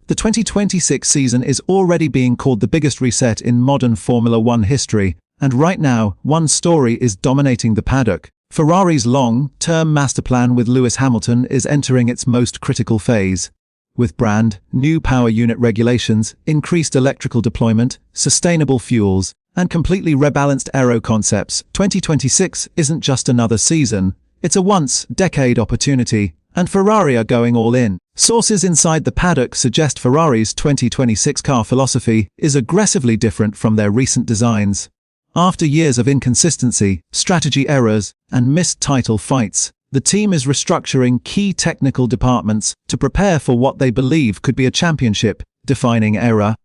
The 2026 season is already being called the biggest reset in modern Formula One history, and right now, one story is dominating the paddock. Ferrari's long-term masterplan with Lewis Hamilton is entering its most critical phase. With brand new power unit regulations, increased electrical deployment, sustainable fuels, and completely rebalanced aero concepts, 2026 isn't just another season, it's a once-decade opportunity, and Ferrari are going all in. Sources inside the paddock suggest Ferrari's 2026 car philosophy is aggressively different from their recent designs. After years of inconsistency, strategy errors, and missed title fights, the team is restructuring key technical departments to prepare for what they believe could be a championship-defining era.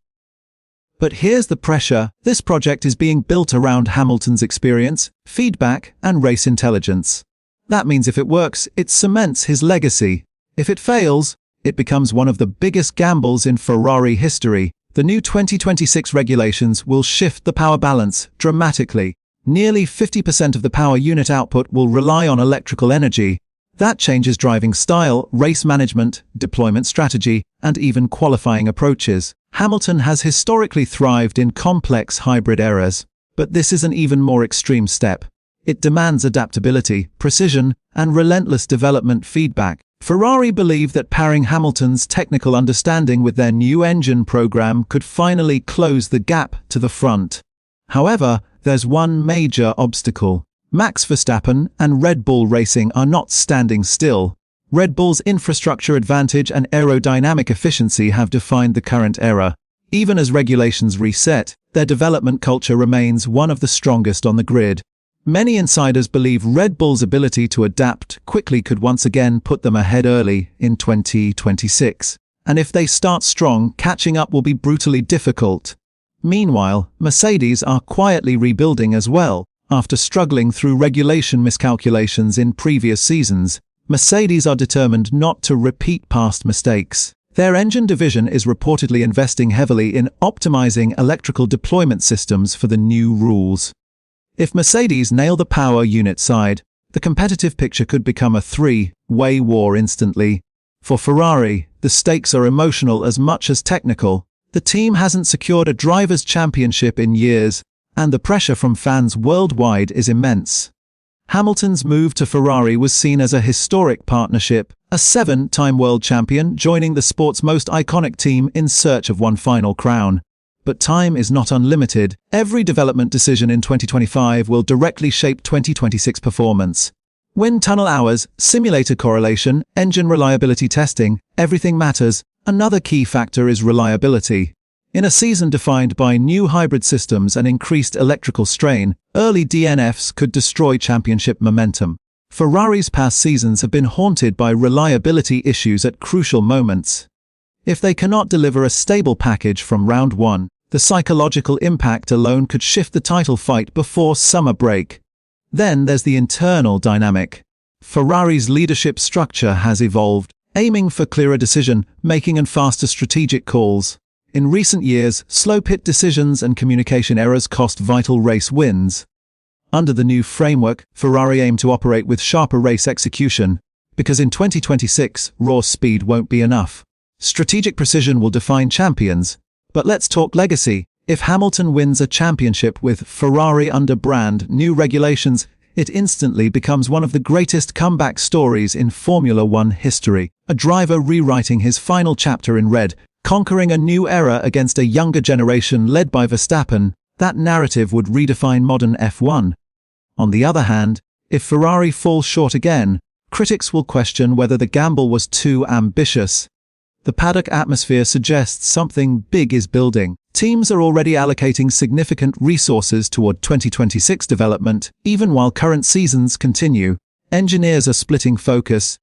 But here's the pressure: this project is being built around Hamilton's experience, feedback, and race intelligence. That means if it works, it cements his legacy. If it fails, it becomes one of the biggest gambles in Ferrari history. The new 2026 regulations will shift the power balance dramatically. Nearly 50% of the power unit output will rely on electrical energy. That changes driving style, race management, deployment strategy, and even qualifying approaches. Hamilton has historically thrived in complex hybrid eras, but this is an even more extreme step. It demands adaptability, precision, and relentless development feedback. Ferrari believe that pairing Hamilton's technical understanding with their new engine program could finally close the gap to the front. However, there's one major obstacle. Max Verstappen and Red Bull Racing are not standing still. Red Bull's infrastructure advantage and aerodynamic efficiency have defined the current era. Even as regulations reset, their development culture remains one of the strongest on the grid. Many insiders believe Red Bull's ability to adapt quickly could once again put them ahead early in 2026. And if they start strong, catching up will be brutally difficult. Meanwhile, Mercedes are quietly rebuilding as well. After struggling through regulation miscalculations in previous seasons, Mercedes are determined not to repeat past mistakes. Their engine division is reportedly investing heavily in optimizing electrical deployment systems for the new rules. If Mercedes nail the power unit side, the competitive picture could become a three-way war instantly. For Ferrari, the stakes are emotional as much as technical. The team hasn't secured a driver's championship in years, and the pressure from fans worldwide is immense. Hamilton's move to Ferrari was seen as a historic partnership, a seven-time world champion joining the sport's most iconic team in search of one final crown. But time is not unlimited. Every development decision in 2025 will directly shape 2026 performance. Wind tunnel hours, simulator correlation, engine reliability testing, everything matters. Another key factor is reliability. In a season defined by new hybrid systems and increased electrical strain, early DNFs could destroy championship momentum. Ferrari's past seasons have been haunted by reliability issues at crucial moments. If they cannot deliver a stable package from round one, the psychological impact alone could shift the title fight before summer break. Then there's the internal dynamic. Ferrari's leadership structure has evolved, aiming for clearer decision-making and faster strategic calls. In recent years, slow pit decisions and communication errors cost vital race wins. Under the new framework, Ferrari aim to operate with sharper race execution, because in 2026, raw speed won't be enough. Strategic precision will define champions. But let's talk legacy. If Hamilton wins a championship with Ferrari under brand new regulations, it instantly becomes one of the greatest comeback stories in Formula One history. A driver rewriting his final chapter in red, conquering a new era against a younger generation led by Verstappen. That narrative would redefine modern F1. On the other hand, if Ferrari falls short again, critics will question whether the gamble was too ambitious. The paddock atmosphere suggests something big is building. Teams are already allocating significant resources toward 2026 development, even while current seasons continue. Engineers are splitting focus,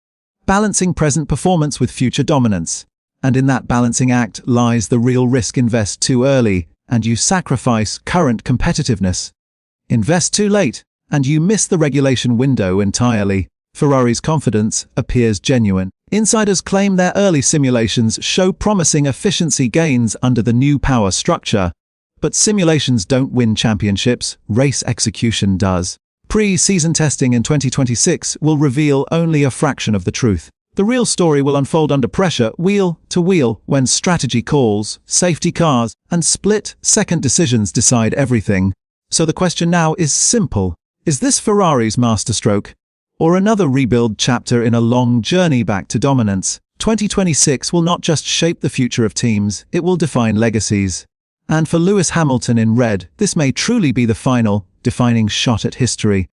balancing present performance with future dominance. And in that balancing act lies the real risk: invest too early, and you sacrifice current competitiveness. Invest too late, and you miss the regulation window entirely. Ferrari's confidence appears genuine. Insiders claim their early simulations show promising efficiency gains under the new power structure. But simulations don't win championships, race execution does. Pre-season testing in 2026 will reveal only a fraction of the truth. The real story will unfold under pressure, wheel to wheel, when strategy calls, safety cars, and split-second decisions decide everything. So the question now is simple. Is this Ferrari's masterstroke, or another rebuild chapter in a long journey back to dominance? 2026 will not just shape the future of teams, it will define legacies. And for Lewis Hamilton in red, this may truly be the final, defining shot at history.